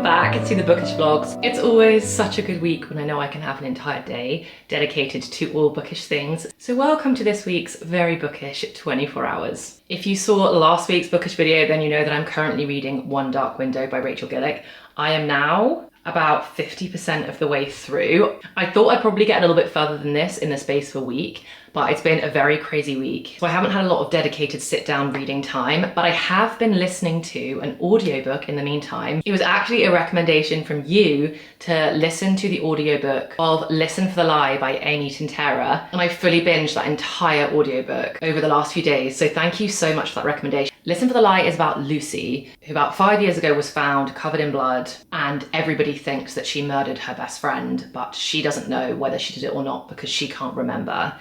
back to the Bookish vlogs. It's always such a good week when I know I can have an entire day dedicated to all bookish things. So welcome to this week's very bookish 24 hours. If you saw last week's bookish video, then you know that I'm currently reading One Dark Window by Rachel Gillick. I am now about 50% of the way through. I thought I'd probably get a little bit further than this in the space of a week, but it's been a very crazy week. So I haven't had a lot of dedicated sit down reading time, but I have been listening to an audiobook in the meantime. It was actually a recommendation from you to listen to the audiobook of Listen for the Lie by Amy Tintera, and I fully binged that entire audiobook over the last few days. So thank you so much for that recommendation. Listen for the Lie is about Lucy, who about 5 years ago was found covered in blood, and everybody thinks that she murdered her best friend, but she doesn't know whether she did it or not because she can't remember.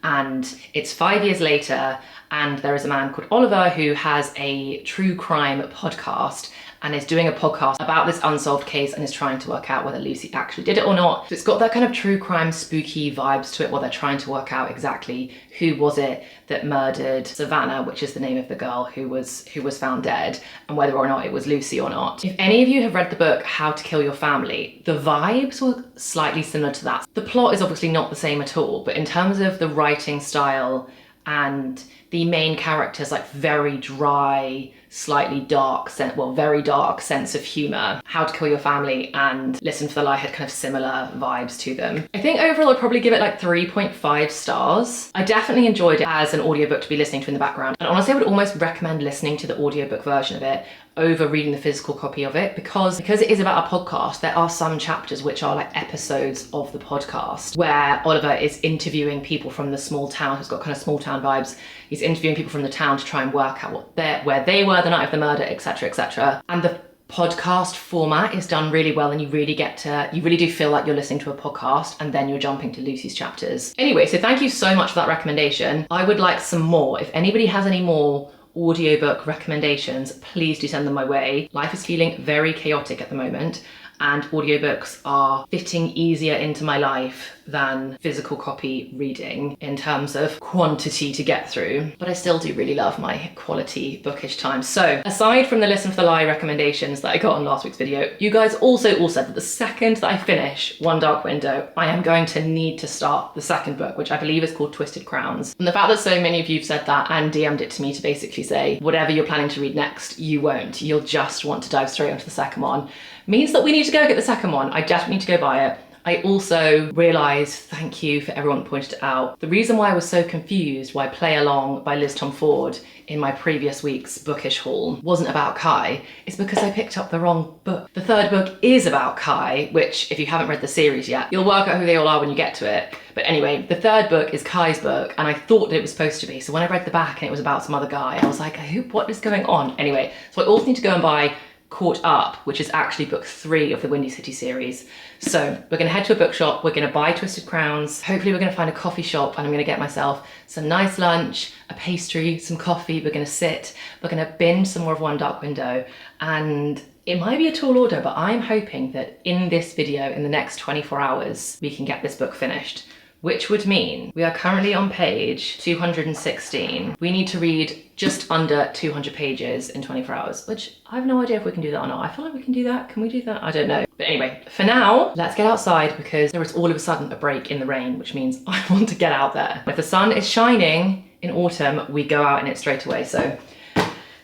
And it's 5 years later, and there is a man called Oliver who has a true crime podcast and is doing a podcast about this unsolved case and is trying to work out whether Lucy actually did it or not. So it's got that kind of true crime spooky vibes to it, while they're trying to work out exactly who was it that murdered Savannah, which is the name of the girl who was found dead, and whether or not it was Lucy or not. If any of you have read the book How to Kill Your Family, the vibes were slightly similar to that. The plot is obviously not the same at all, but in terms of the writing style and the main character's like very dry, slightly dark, very dark sense of humor, How to Kill Your Family and Listen for the Lie had kind of similar vibes to them. I think overall I'd probably give it like 3.5 stars. I definitely enjoyed it as an audiobook to be listening to in the background, and honestly I would almost recommend listening to the audiobook version of it over reading the physical copy of it, because it is about a podcast, there are some chapters which are like episodes of the podcast where Oliver is interviewing people from the small town, who's got kind of small town vibes. He's interviewing people from the town to try and work out where they were the night of the murder, etc, etc. And the podcast format is done really well, and you really do feel like you're listening to a podcast and then you're jumping to Lucy's chapters. Anyway, so thank you so much for that recommendation. I would like some more. If anybody has any more audiobook recommendations, please do send them my way. Life is feeling very chaotic at the moment, and audiobooks are fitting easier into my life than physical copy reading in terms of quantity to get through. But I still do really love my quality bookish time. So aside from the Listen for the Lie recommendations that I got on last week's video, you guys also all said that the second that I finish One Dark Window, I am going to need to start the second book, which I believe is called Twisted Crowns. And the fact that so many of you have said that and DM'd it to me to basically say, whatever you're planning to read next, you won't. You'll just want to dive straight onto the second one, means that we need to go get the second one. I definitely need to go buy it. I also realised, thank you for everyone that pointed it out, the reason why I was so confused why Play Along by Liz Tom Ford in my previous week's bookish haul wasn't about Kai is because I picked up the wrong book. The third book is about Kai, which if you haven't read the series yet, you'll work out who they all are when you get to it. But anyway, the third book is Kai's book, and I thought it was supposed to be. So when I read the back and it was about some other guy, I was like, what is going on? Anyway, so I also need to go and buy Caught Up, which is actually book 3 of the Windy City series. So we're gonna head to a bookshop, we're gonna buy Twisted Crowns, hopefully we're gonna find a coffee shop, and I'm gonna get myself some nice lunch, a pastry, some coffee, we're gonna sit, we're gonna binge some more of One Dark Window, and it might be a tall order, but I'm hoping that in this video, in the next 24 hours, we can get this book finished. Which would mean we are currently on page 216. We need to read just under 200 pages in 24 hours, which I have no idea if we can do that or not. I feel like we can do that. Can we do that? I don't know. But anyway, for now, let's get outside because there is all of a sudden a break in the rain, which means I want to get out there. If the sun is shining in autumn, we go out in it straight away. So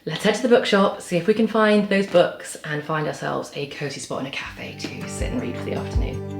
let's head to the bookshop, see if we can find those books and find ourselves a cozy spot in a cafe to sit and read for the afternoon.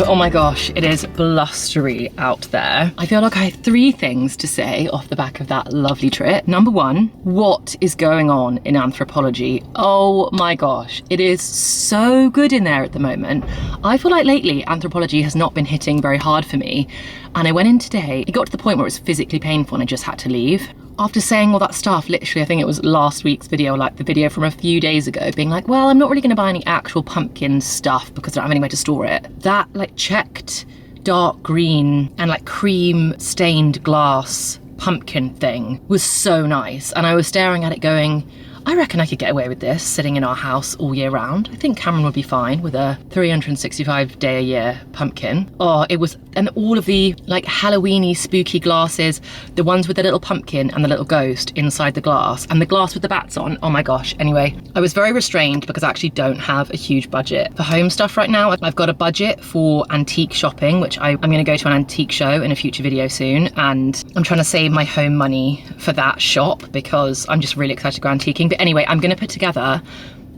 Oh my gosh, it is blustery out there. I feel like I have 3 things to say off the back of that lovely trip. Number 1, what is going on in anthropology? Oh my gosh, it is so good in there at the moment. I feel like lately anthropology has not been hitting very hard for me. And I went in today, it got to the point where it was physically painful and I just had to leave. After saying all that stuff, literally, I think it was last week's video, like the video from a few days ago, being like, well, I'm not really gonna buy any actual pumpkin stuff because I don't have anywhere to store it. That like checked dark green and like cream stained glass pumpkin thing was so nice. And I was staring at it going, I reckon I could get away with this sitting in our house all year round. I think Cameron would be fine with a 365 day a year pumpkin. Oh, it was, and all of the like Halloweeny spooky glasses, the ones with the little pumpkin and the little ghost inside the glass, and the glass with the bats on. Oh my gosh. Anyway, I was very restrained because I actually don't have a huge budget for home stuff right now. I've got a budget for antique shopping, which I'm going to go to an antique show in a future video soon, and I'm trying to save my home money for that shop because I'm just really excited to go antiquing. But anyway, I'm going to put together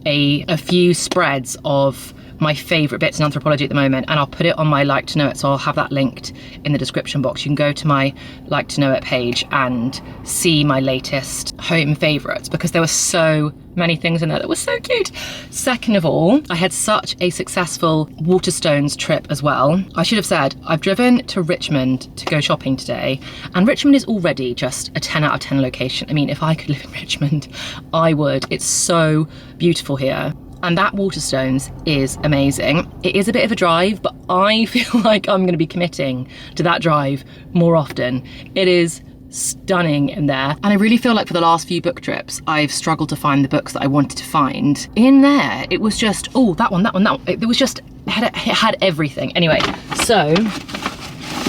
a few spreads of my favourite bits in anthropology at the moment, and I'll put it on my Like to Know It, so I'll have that linked in the description box. You can go to my Like to Know It page and see my latest home favourites, because there were so many things in there that were so cute. Second of all, I had such a successful Waterstones trip as well. I should have said, I've driven to Richmond to go shopping today, and Richmond is already just a 10 out of 10 location. I mean, if I could live in Richmond, I would. It's so beautiful here. And that Waterstones is amazing. It is a bit of a drive, but I feel like I'm going to be committing to that drive more often. It is stunning in there. And I really feel like for the last few book trips, I've struggled to find the books that I wanted to find. In there, it was just, oh, that one. It was just, it had everything. Anyway, so,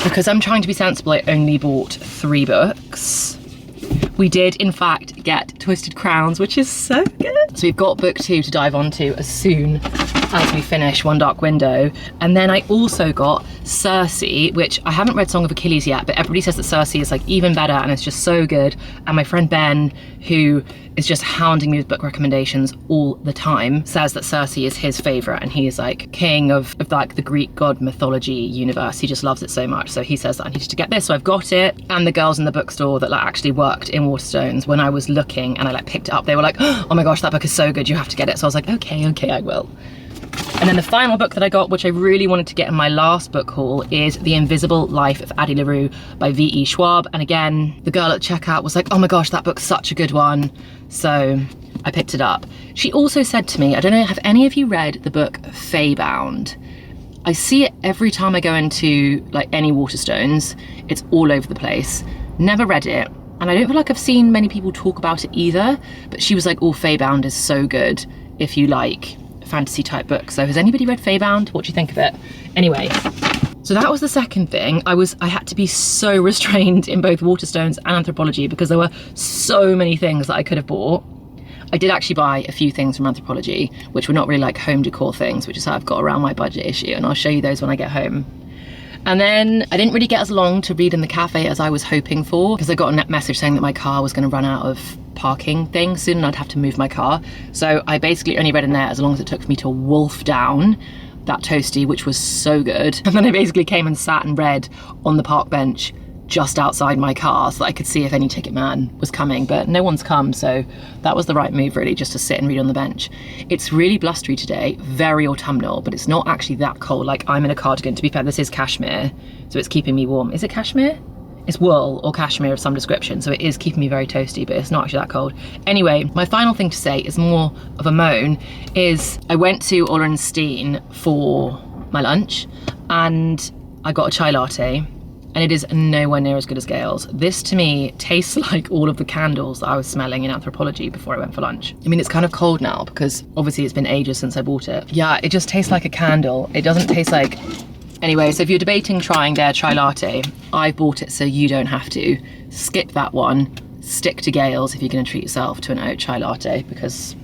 because I'm trying to be sensible, I only bought 3 books. We did, in fact, get Twisted Crowns, which is so good. So we've got book 2 to dive onto as soon as we finish One Dark Window. And then I also got Circe, which I haven't read Song of Achilles yet, but everybody says that Circe is like even better and it's just so good. And my friend Ben, who is just hounding me with book recommendations all the time, says that Circe is his favorite, and he is like king of like the Greek god mythology universe. He just loves it so much. So he says that I needed to get this, so I've got it. And the girls in the bookstore that like actually worked in Waterstones, when I was looking and I like picked it up, they were like, oh my gosh, that book is so good, you have to get it. So I was like, okay, I will. And then the final book that I got, which I really wanted to get in my last book haul, is The Invisible Life of Addie LaRue by V.E. Schwab. And again, the girl at checkout was like, oh my gosh, that book's such a good one. So I picked it up. She also said to me, I don't know, have any of you read the book Feybound? I see it every time I go into like any Waterstones. It's all over the place. Never read it. And I don't feel like I've seen many people talk about it either, but she was like, oh, Feybound is so good if you like fantasy type books. So has anybody read Feybound? What do you think of it? Anyway, so that was the second thing. I had to be so restrained in both Waterstones and Anthropology because there were so many things that I could have bought. I did actually buy a few things from Anthropology, which were not really like home decor things, which is how I've got around my budget issue, and I'll show you those when I get home. And then I didn't really get as long to read in the cafe as I was hoping for, because I got a message saying that my car was going to run out of parking things soon and I'd have to move my car. So I basically only read in there as long as it took for me to wolf down that toasty, which was so good. And then I basically came and sat and read on the park bench just outside my car so that I could see if any ticket man was coming, but no one's come, so that was the right move really, just to sit and read on the bench. It's really blustery today, very autumnal, but it's not actually that cold. Like, I'm in a cardigan. To be fair, this is cashmere, so it's keeping me warm. Is it cashmere? It's wool or cashmere of some description, so it is keeping me very toasty, but it's not actually that cold. Anyway, my final thing to say is more of a moan, is I went to Oler & Steen for my lunch and I got a chai latte, and it is nowhere near as good as Gale's. This to me tastes like all of the candles that I was smelling in Anthropology before I went for lunch. I mean, it's kind of cold now because obviously it's been ages since I bought it. Yeah, it just tastes like a candle. It doesn't taste like... Anyway, so if you're debating trying their chai latte, I bought it so you don't have to. Skip that one. Stick to Gale's if you're going to treat yourself to an oat chai latte, because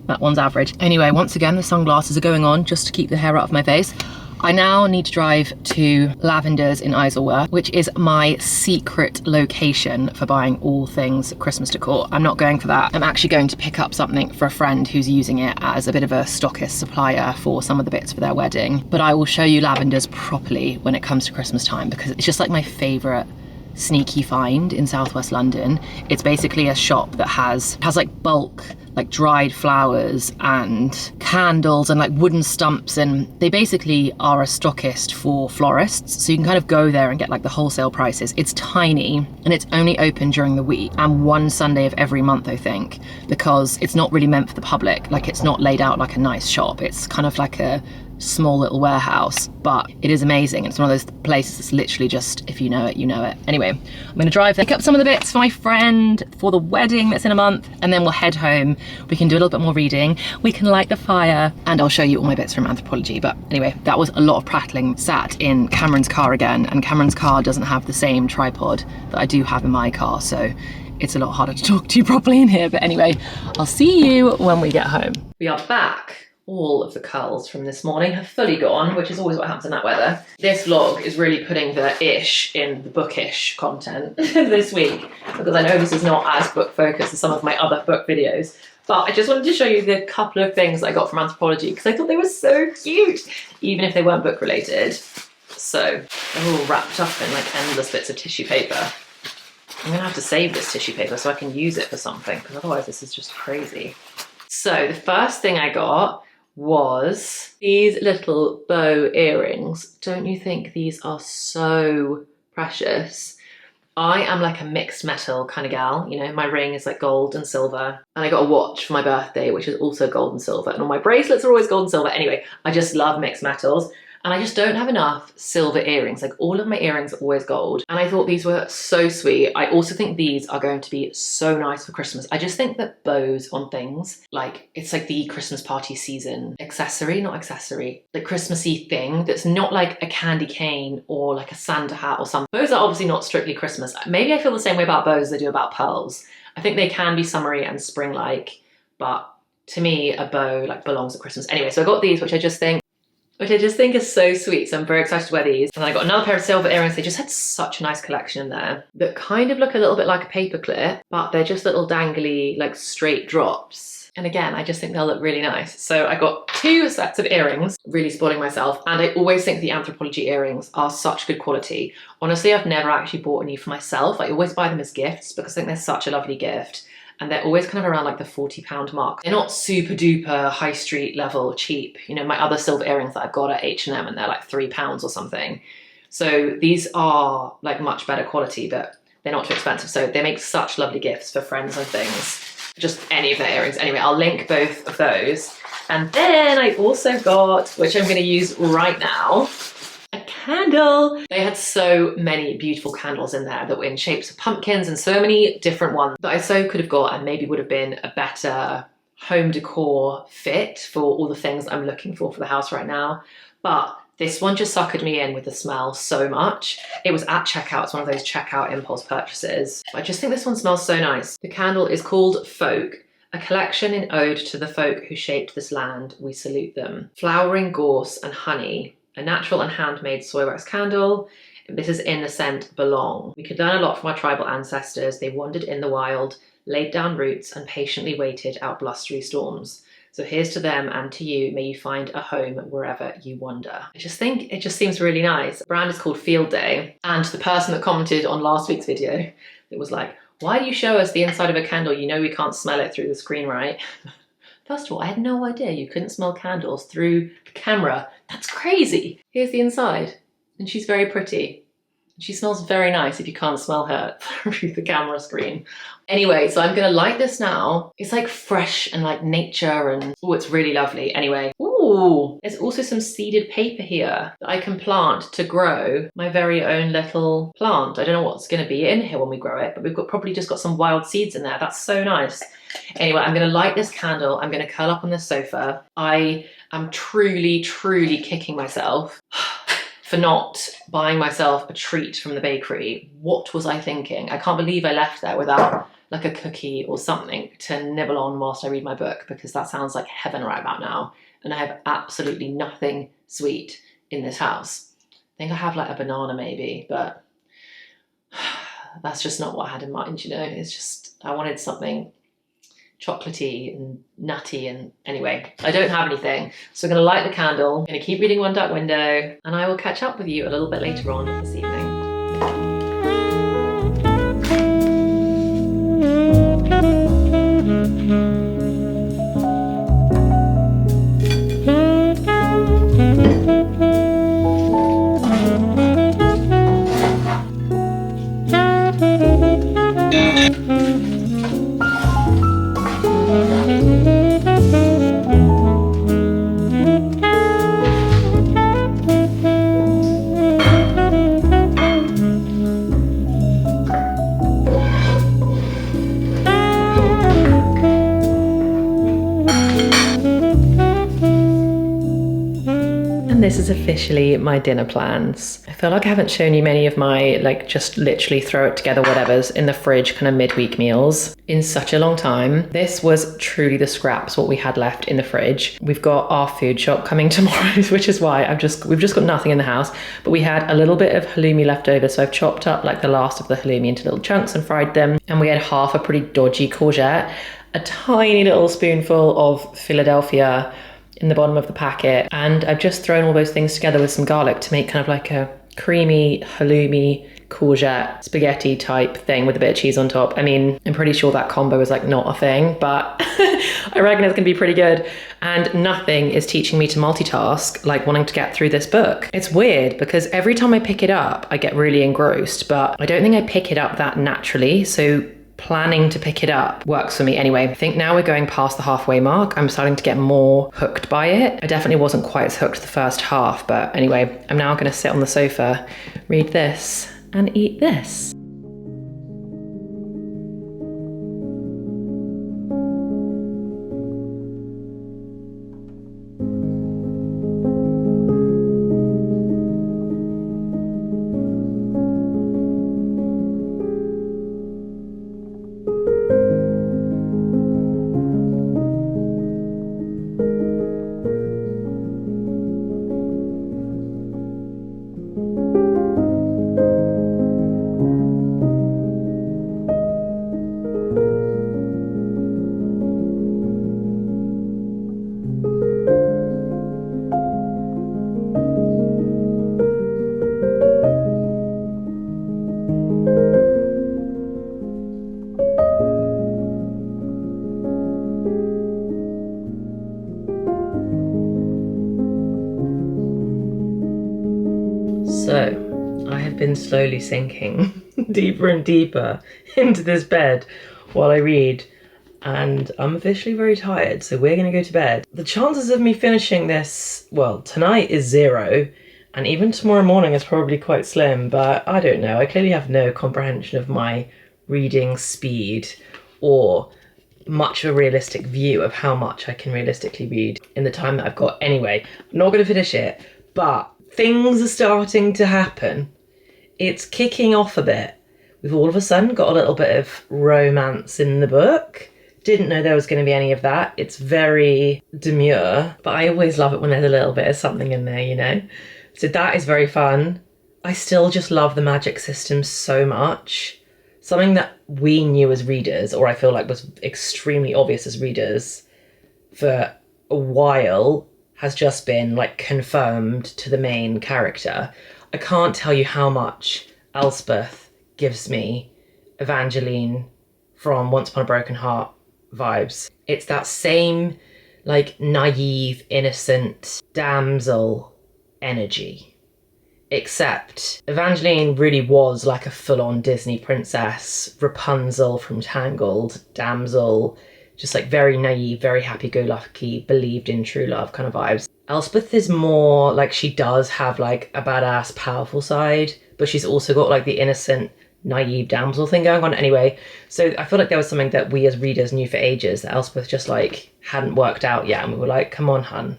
that one's average. Anyway, once again, the sunglasses are going on just to keep the hair out of my face. I now need to drive to Lavender's in Isleworth, which is my secret location for buying all things Christmas decor. I'm not going for that. I'm actually going to pick up something for a friend who's using it as a bit of a stockist supplier for some of the bits for their wedding. But I will show you Lavender's properly when it comes to Christmas time, because it's just like my favourite sneaky find in southwest London. It's basically a shop that has like bulk, like dried flowers and candles and like wooden stumps, and they basically are a stockist for florists, so you can kind of go there and get like the wholesale prices. It's tiny and it's only open during the week and one Sunday of every month, I think, because it's not really meant for the public. Like, it's not laid out like a nice shop, it's kind of like a small little warehouse, but it is amazing. It's one of those places that's literally just, if you know it, you know it. Anyway, I'm gonna drive there, pick up some of the bits for my friend for the wedding that's in a month, and then we'll head home. We can do a little bit more reading, we can light the fire, and I'll show you all my bits from Anthropology. But anyway, that was a lot of prattling. Sat in Cameron's car again, and Cameron's car doesn't have the same tripod that I do have in my car, so it's a lot harder to talk to you properly in here. But anyway, I'll see you when we get home. We are back. All of the curls from this morning have fully gone, which is always what happens in that weather. This vlog is really putting the ish in the bookish content this week, because I know this is not as book focused as some of my other book videos, but I just wanted to show you the couple of things I got from Anthropology because I thought they were so cute, even if they weren't book related. So they're all wrapped up in like endless bits of tissue paper. I'm gonna have to save this tissue paper so I can use it for something, because otherwise this is just crazy. So the first thing I got was these little bow earrings. Don't you think these are so precious? I am like a mixed metal kind of gal, you know, my ring is like gold and silver, and I got a watch for my birthday which is also gold and silver, and all my bracelets are always gold and silver. Anyway, I just love mixed metals, and I just don't have enough silver earrings. Like, all of my earrings are always gold, and I thought these were so sweet. I also think these are going to be so nice for Christmas. I just think that bows on things, like, it's like the Christmas party season accessory, not accessory, like Christmassy thing that's not like a candy cane or like a Santa hat or something. Bows are obviously not strictly Christmas. Maybe I feel the same way about bows as I do about pearls. I think they can be summery and spring-like, but to me, a bow like belongs at Christmas. Anyway, so I got these, which I just think is so sweet, so I'm very excited to wear these. And I got another pair of silver earrings. They just had such a nice collection in there that kind of look a little bit like a paper clip, but they're just little dangly, like straight drops. And again, I just think they'll look really nice. So I got 2 sets of earrings, really spoiling myself. And I always think the Anthropology earrings are such good quality. Honestly, I've never actually bought any for myself. I always buy them as gifts because I think they're such a lovely gift. And they're always kind of around like the £40 mark. They're not super duper high street level cheap. You know, my other silver earrings that I've got at H&M, and they're like £3 or something. So these are like much better quality, but they're not too expensive. So they make such lovely gifts for friends and things. Just any of their earrings. Anyway, I'll link both of those. And then I also got, which I'm gonna use right now, a candle. They had so many beautiful candles in there that were in shapes of pumpkins and so many different ones that I so could have got and maybe would have been a better home decor fit for all the things I'm looking for the house right now. But this one just suckered me in with the smell so much. It was at checkout. It's one of those checkout impulse purchases. I just think this one smells so nice. The candle is called Folk, a collection in ode to the folk who shaped this land. We salute them. Flowering gorse and honey. A natural and handmade soy wax candle. This is in the scent Belong. We could learn a lot from our tribal ancestors. They wandered in the wild, laid down roots, and patiently waited out blustery storms. So here's to them and to you. May you find a home wherever you wander. I just think it just seems really nice. The brand is called Field Day. And the person that commented on last week's video, it was like, why do you show us the inside of a candle? You know we can't smell it through the screen, right? First of all, I had no idea you couldn't smell candles through the camera. That's crazy. Here's the inside, and she's very pretty. She smells very nice if you can't smell her through the camera screen. Anyway, so I'm gonna light this now. It's like fresh and like nature, and oh, it's really lovely. Anyway, ooh, there's also some seeded paper here that I can plant to grow my very own little plant. I don't know what's gonna be in here when we grow it, but we've probably just got some wild seeds in there. That's so nice. Anyway, I'm gonna light this candle. I'm gonna curl up on this sofa. I am truly, truly kicking myself for not buying myself a treat from the bakery. What was I thinking? I can't believe I left there without like a cookie or something to nibble on whilst I read my book, because that sounds like heaven right about now. And I have absolutely nothing sweet in this house. I think I have like a banana maybe, but that's just not what I had in mind, you know. It's just, I wanted something chocolatey and nutty, and anyway, I don't have anything. So I'm gonna light the candle, I'm gonna keep reading One Dark Window, and I will catch up with you a little bit later on this evening. This is officially my dinner plans. I feel like I haven't shown you many of my like just literally throw it together whatevers in the fridge kind of midweek meals in such a long time. This was truly the scraps, what we had left in the fridge. We've got our food shop coming tomorrow, which is why we've just got nothing in the house, but we had a little bit of halloumi left over, so I've chopped up like the last of the halloumi into little chunks and fried them, and we had half a pretty dodgy courgette, a tiny little spoonful of Philadelphia in the bottom of the packet, and I've just thrown all those things together with some garlic to make kind of like a creamy halloumi courgette spaghetti type thing with a bit of cheese on top. I mean, I'm pretty sure that combo is like not a thing, but I reckon it's gonna be pretty good. And nothing is teaching me to multitask like wanting to get through this book. It's weird because every time I pick it up, I get really engrossed, but I don't think I pick it up that naturally. So planning to pick it up works for me anyway. I think now we're going past the halfway mark. I'm starting to get more hooked by it. I definitely wasn't quite as hooked the first half, but anyway, I'm now gonna sit on the sofa, read this, and eat this. So, I have been slowly sinking deeper and deeper into this bed while I read, and I'm officially very tired, so we're gonna go to bed. The chances of me finishing this, well, tonight is 0, and even tomorrow morning is probably quite slim, but I don't know. I clearly have no comprehension of my reading speed or much of a realistic view of how much I can realistically read in the time that I've got. Anyway, I'm not gonna finish it, but things are starting to happen. It's kicking off a bit. We've all of a sudden got a little bit of romance in the book. Didn't know there was going to be any of that. It's very demure, but I always love it when there's a little bit of something in there, you know? So that is very fun. I still just love the magic system so much. Something that we knew as readers, or I feel like was extremely obvious as readers for a while, has just been like confirmed to the main character. I can't tell you how much Elspeth gives me Evangeline from Once Upon a Broken Heart vibes. It's that same like naive, innocent damsel energy, except Evangeline really was like a full-on Disney princess, Rapunzel from Tangled, damsel, just like very naive, very happy-go-lucky, believed in true love kind of vibes. Elspeth is more like, she does have like a badass, powerful side, but she's also got like the innocent, naive damsel thing going on anyway. So I feel like there was something that we as readers knew for ages that Elspeth just like hadn't worked out yet, and we were like, come on, hun,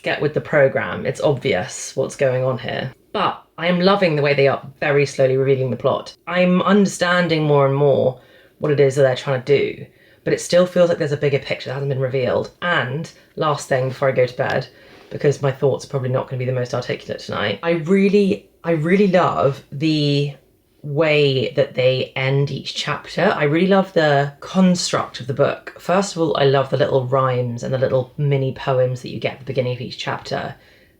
get with the program. It's obvious what's going on here. But I am loving the way they are very slowly revealing the plot. I'm understanding more and more what it is that they're trying to do, but it still feels like there's a bigger picture that hasn't been revealed. And last thing before I go to bed, because my thoughts are probably not going to be the most articulate tonight. I really love the way that they end each chapter. I really love the construct of the book. First of all, I love the little rhymes and the little mini poems that you get at the beginning of each chapter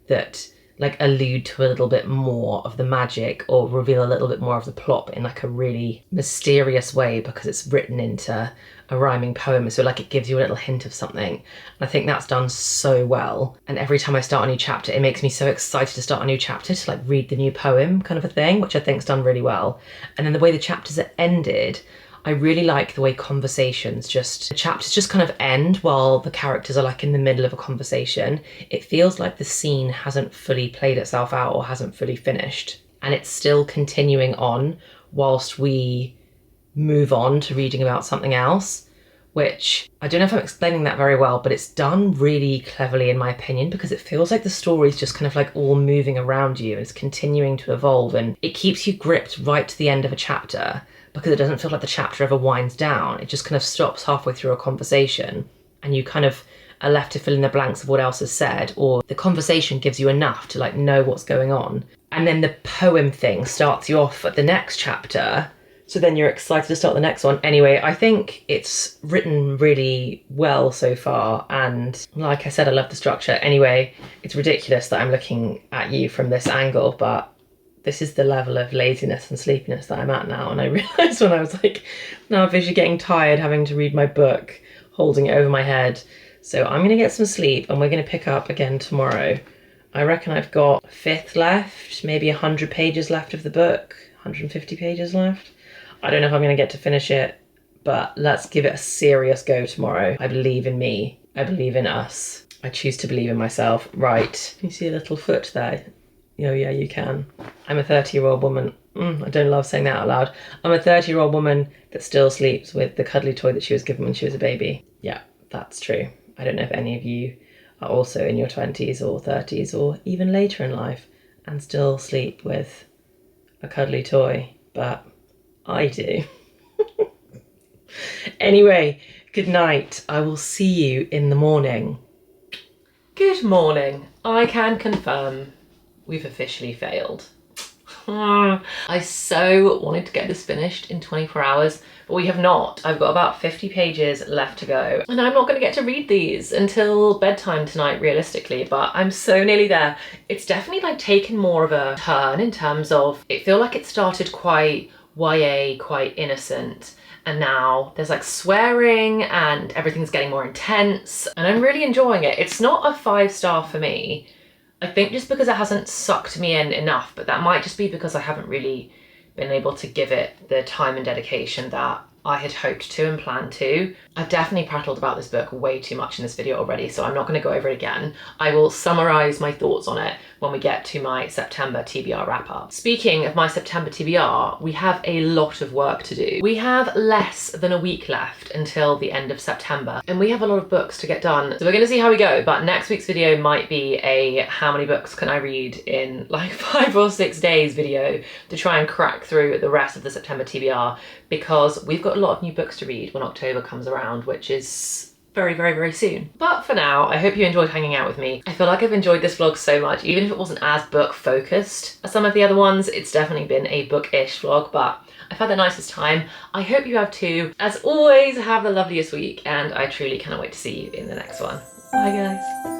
that like allude to a little bit more of the magic or reveal a little bit more of the plot in like a really mysterious way because it's written into a rhyming poem. So like it gives you a little hint of something. And I think that's done so well. And every time I start a new chapter, it makes me so excited to start a new chapter, to like read the new poem kind of a thing, which I think's done really well. And then the way the chapters are ended, I really like the way the chapters just kind of end while the characters are like in the middle of a conversation. It feels like the scene hasn't fully played itself out or hasn't fully finished. And it's still continuing on whilst we move on to reading about something else, which I don't know if I'm explaining that very well, but it's done really cleverly in my opinion, because it feels like the story's just kind of like all moving around you and it's continuing to evolve, and it keeps you gripped right to the end of a chapter because it doesn't feel like the chapter ever winds down. It just kind of stops halfway through a conversation and you kind of are left to fill in the blanks of what else is said, or the conversation gives you enough to like know what's going on. And then the poem thing starts you off at the next chapter, so then you're excited to start the next one. Anyway, I think it's written really well so far, and like I said, I love the structure. Anyway, it's ridiculous that I'm looking at you from this angle, but this is the level of laziness and sleepiness that I'm at now. And I realised when I was like, now I'm visually getting tired having to read my book, holding it over my head. So I'm gonna get some sleep and we're gonna pick up again tomorrow. I reckon I've got a fifth left, maybe 100 pages left of the book, 150 pages left. I don't know if I'm gonna get to finish it, but let's give it a serious go tomorrow. I believe in me, I believe in us. I choose to believe in myself. Right, can you see a little foot there? Oh yeah, you can. I'm a 30-year-old woman. I don't love saying that out loud. I'm a 30-year-old woman that still sleeps with the cuddly toy that she was given when she was a baby. Yeah, that's true. I don't know if any of you are also in your 20s or 30s or even later in life and still sleep with a cuddly toy, but I do. Anyway, good night. I will see you in the morning. Good morning. I can confirm we've officially failed. I so wanted to get this finished in 24 hours, but we have not. I've got about 50 pages left to go, and I'm not going to get to read these until bedtime tonight, realistically, but I'm so nearly there. It's definitely like taken more of a turn in terms of, it feel like it started quite YA, quite innocent, and now there's like swearing and everything's getting more intense, and I'm really enjoying it. It's not a 5-star for me, I think, just because it hasn't sucked me in enough, but that might just be because I haven't really been able to give it the time and dedication that I had hoped to and planned to. I've definitely prattled about this book way too much in this video already, so I'm not going to go over it again. I will summarise my thoughts on it when we get to my September TBR wrap up. Speaking of my September TBR, we have a lot of work to do. We have less than a week left until the end of September, and we have a lot of books to get done. So we're going to see how we go, but next week's video might be a how many books can I read in like 5 or 6 days video to try and crack through the rest of the September TBR, because we've got a lot of new books to read when October comes around, which is very, very, very soon. But for now, I hope you enjoyed hanging out with me. I feel like I've enjoyed this vlog so much, even if it wasn't as book focused as some of the other ones. It's definitely been a bookish vlog, but I've had the nicest time. I hope you have too. As always, have the loveliest week, and I truly cannot wait to see you in the next one. Bye guys.